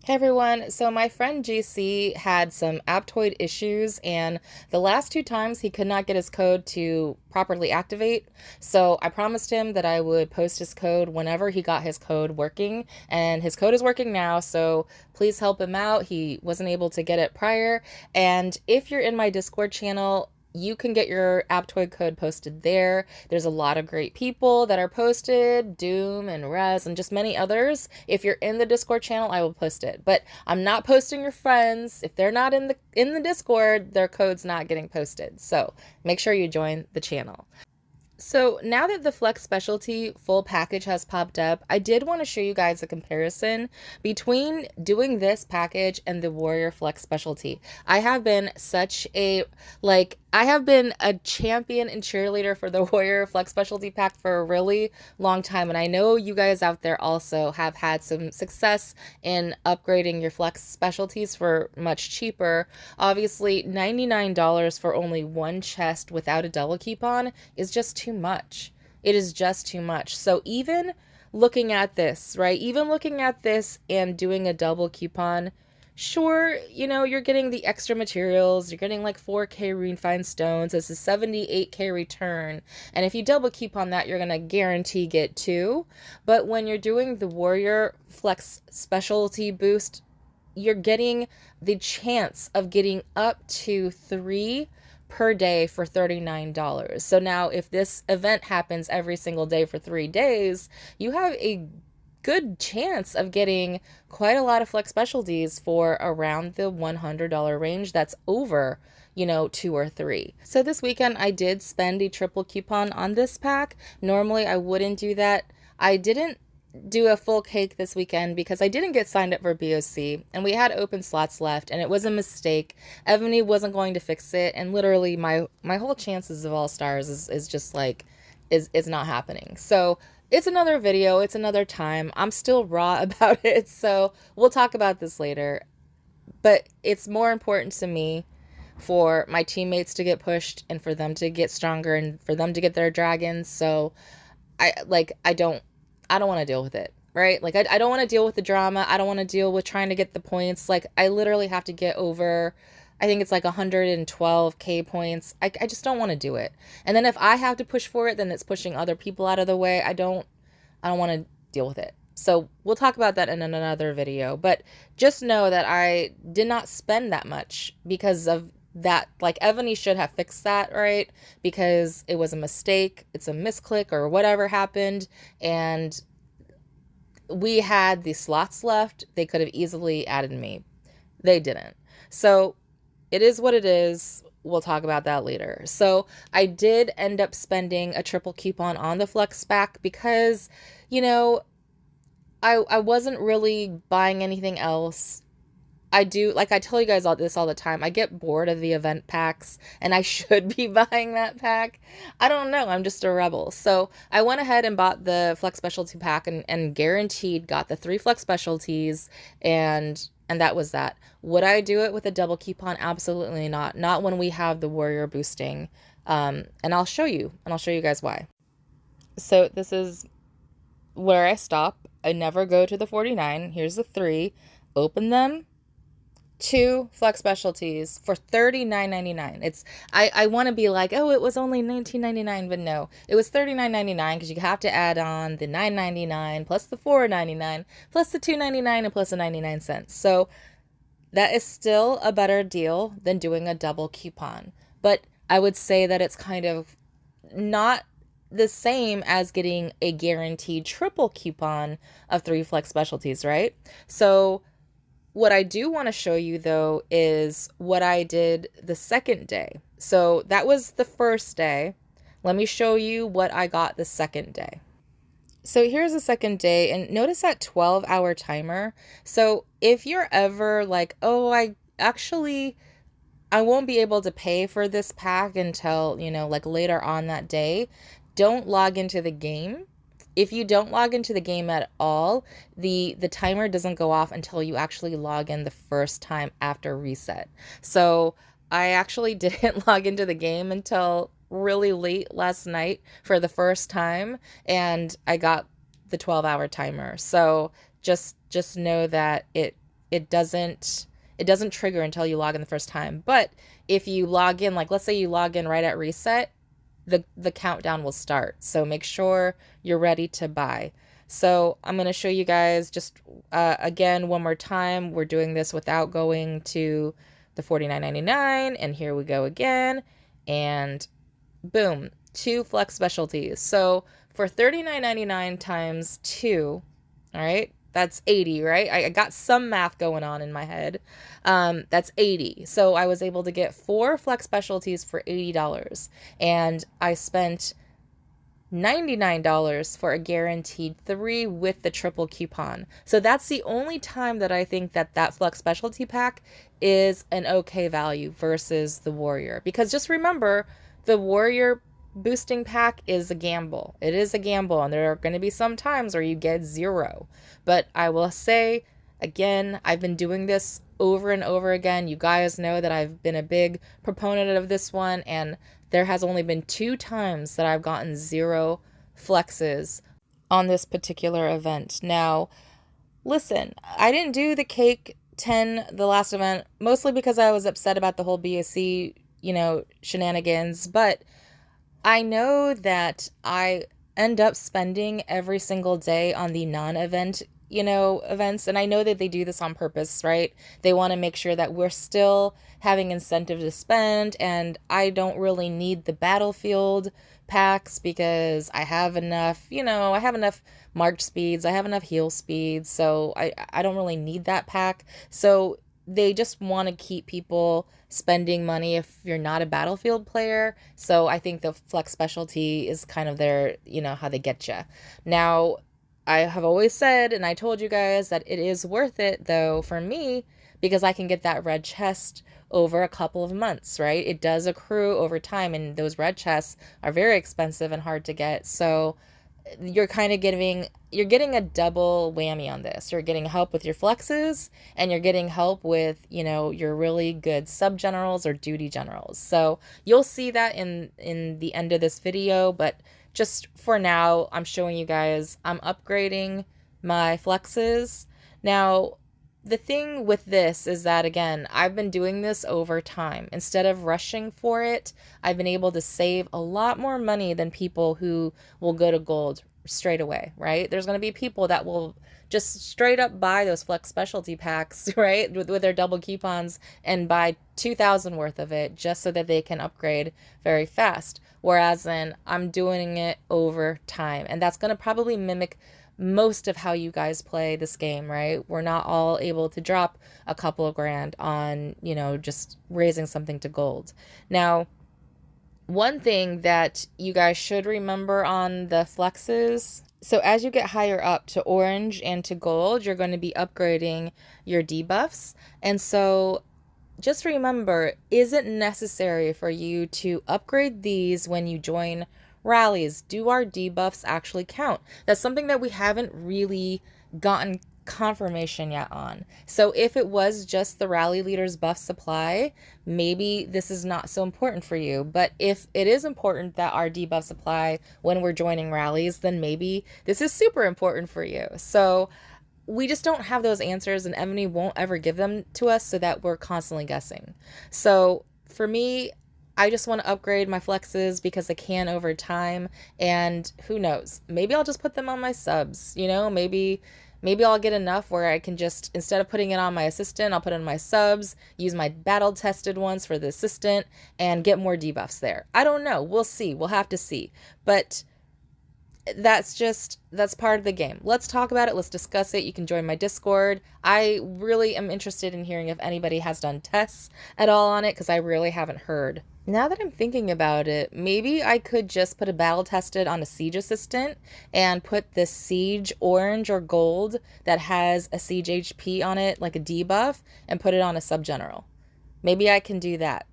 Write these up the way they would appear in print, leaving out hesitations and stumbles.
Hey everyone, so my friend GC had some Apptoid issues, and the last two times he could not get his code to properly activate. So I promised him that I would post his code whenever he got his code working, and his code is working now, so please help him out. He wasn't able to get it prior. And if you're in my Discord channel, you can get your Apptoid code posted there. There's a lot of great people that are posted, Doom and Rez and just many others. If you're in the Discord channel, I will post it. But I'm not posting your friends. If they're not in the Discord, their code's not getting posted. So make sure you join the channel. So now that the Flex Specialty full package has popped up, I did want to show you guys a comparison between doing this package and the Warrior Flex Specialty. I have been I have been a champion and cheerleader for the Warrior Flex Specialty pack for a really long time, and I know you guys out there also have had some success in upgrading your Flex Specialties for much cheaper. Obviously, $99 for only one chest without a double coupon is just too much. It is just too much. So even looking at this, right? Even looking at this and doing a double coupon, sure, you know, you're getting the extra materials, you're getting like 4K refined stones, this is 78K return, and if you double coupon that, you're gonna guarantee get 2. But when you're doing the Warrior Flex Specialty boost, you're getting the chance of getting up to 3 per day for $39. So now if this event happens every single day for 3 days, you have a good chance of getting quite a lot of Flex Specialties for around the $100 range. That's over, you know, 2 or 3. So this weekend I did spend a triple coupon on this pack. Normally I wouldn't do that. I didn't do a full cake this weekend because I didn't get signed up for BOC and we had open slots left and it was a mistake. Evony wasn't going to fix it, and literally my whole chances of all stars is just like is not happening. So it's another video, it's another time. I'm still raw about it, so we'll talk about this later. But it's more important to me for my teammates to get pushed and for them to get stronger and for them to get their dragons. So I don't want to deal with it, right? Like I don't want to deal with the drama. I don't want to deal with trying to get the points. Like I literally have to get over, I think it's like 112K points. I just don't want to do it. And then if I have to push for it, then it's pushing other people out of the way. I don't want to deal with it. So we'll talk about that in another video, but just know that I did not spend that much because of that. Like Evony should have fixed that, right? Because it was a mistake. It's a misclick or whatever happened. And we had the slots left. They could have easily added me. They didn't. So it is what it is. We'll talk about that later. So I did end up spending a triple coupon on the Flex pack because, you know, I wasn't really buying anything else. I do, like I tell you guys all the time, I get bored of the event packs and I should be buying that pack. I don't know, I'm just a rebel. So I went ahead and bought the Flex Specialty pack and guaranteed got the 3 Flex Specialties, and that was that. Would I do it with a double coupon? Absolutely not. Not when we have the Warrior boosting. And I'll show you guys why. So this is where I stop. I never go to the 49. Here's the 3. Open them. 2 Flex Specialties for $39.99. It's I want to be like, oh, it was only $19.99, but no, it was $39.99 because you have to add on the $9.99 plus the $4.99 plus the $2.99 and plus the 99 cents. So that is still a better deal than doing a double coupon. But I would say that it's kind of not the same as getting a guaranteed triple coupon of 3 Flex Specialties, right? So what I do want to show you, though, is what I did the second day. So that was the first day. Let me show you what I got the second day. So here's the second day, and notice that 12-hour timer. So if you're ever like, oh, I won't be able to pay for this pack until, you know, like later on that day, don't log into the game. If you don't log into the game at all, the timer doesn't go off until you actually log in the first time after reset. So I actually didn't log into the game until really late last night for the first time, and I got the 12-hour timer. So just know that it doesn't trigger until you log in the first time. But if you log in, like let's say you log in right at reset, the countdown will start. So make sure you're ready to buy. So I'm going to show you guys just again one more time. We're doing this without going to the $49.99, and here we go again, and boom, 2 flex specialties. So for $39.99 times 2, all right, that's 80, right? I got some math going on in my head. That's 80. So I was able to get 4 flex specialties for $80, and I spent $99 for a guaranteed 3 with the triple coupon. So that's the only time that I think that flex specialty pack is an okay value versus the warrior. Because just remember, the warrior boosting pack is a gamble. It is a gamble, and there are going to be some times where you get 0. But I will say, again, I've been doing this over and over again. You guys know that I've been a big proponent of this one, and there has only been 2 times that I've gotten 0 flexes on this particular event. Now, listen, I didn't do the cake 10, the last event, mostly because I was upset about the whole BSC, shenanigans, but I know that I end up spending every single day on the non-event, events. And I know that they do this on purpose, right? They want to make sure that we're still having incentive to spend. And I don't really need the battlefield packs because I have enough, I have enough march speeds. I have enough heal speeds. So I don't really need that pack. So they just want to keep people spending money if you're not a battlefield player. So I think the flex specialty is kind of their, how they get you. Now, I have always said, and I told you guys, that it is worth it, though, for me, because I can get that red chest over a couple of months, right? It does accrue over time, and those red chests are very expensive and hard to get. So you're kind of getting a double whammy on this. You're getting help with your flexes, and you're getting help with, your really good sub generals or duty generals. So you'll see that in the end of this video, but just for now, I'm showing you guys I'm upgrading my flexes. Now, the thing with this is that, again, I've been doing this over time. Instead of rushing for it, I've been able to save a lot more money than people who will go to gold straight away, right? There's going to be people that will just straight up buy those flex specialty packs, right, with their double coupons and buy 2,000 worth of it just so that they can upgrade very fast. Whereas then I'm doing it over time, and that's going to probably mimic most of how you guys play this game, right? We're not all able to drop a couple of grand on, just raising something to gold. Now, one thing that you guys should remember on the flexes, so as you get higher up to orange and to gold, you're going to be upgrading your debuffs. And so just remember, is it necessary for you to upgrade these when you join rallies? Do our debuffs actually count? That's something that we haven't really gotten confirmation yet on. So if it was just the rally leader's buff supply, maybe this is not so important for you. But if it is important that our debuffs apply when we're joining rallies, then maybe this is super important for you. So we just don't have those answers, and Evony won't ever give them to us so that we're constantly guessing. So for me, I just want to upgrade my flexes because I can over time, and who knows, maybe I'll just put them on my subs, maybe I'll get enough where I can just, instead of putting it on my assistant, I'll put it on my subs, use my battle tested ones for the assistant, and get more debuffs there. I don't know. We'll see. We'll have to see. But that's part of the game. Let's talk about it. Let's discuss it. You can join my Discord. I really am interested in hearing if anybody has done tests at all on it, because I really haven't heard. Now that I'm thinking about it, maybe I could just put a battle tested on a siege assistant and put the siege orange or gold that has a siege HP on it, like a debuff, and put it on a sub general. Maybe I can do that.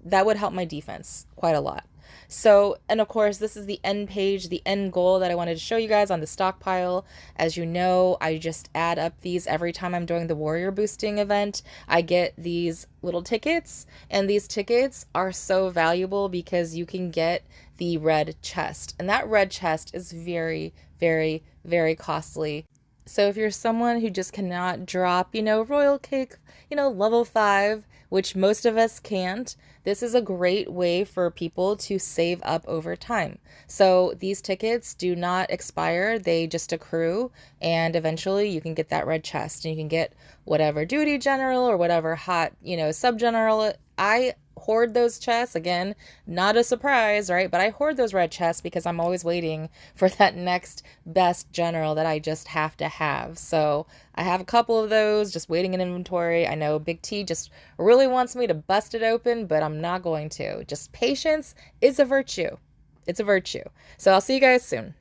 That would help my defense quite a lot. So, and of course, this is the end page, the end goal that I wanted to show you guys on the stockpile. As you know, I just add up these every time I'm doing the warrior boosting event. I get these little tickets, and these tickets are so valuable because you can get the red chest. And that red chest is very, very, very costly. So if you're someone who just cannot drop, Royal Cake, level 5, which most of us can't, this is a great way for people to save up over time. So these tickets do not expire, they just accrue, and eventually you can get that red chest and you can get whatever duty general or whatever hot, sub general. I hoard those chests. Again, not a surprise, right? But I hoard those red chests because I'm always waiting for that next best general that I just have to have. So I have a couple of those just waiting in inventory. I know Big T just really wants me to bust it open, but I'm not going to. Just patience is a virtue. It's a virtue. So I'll see you guys soon.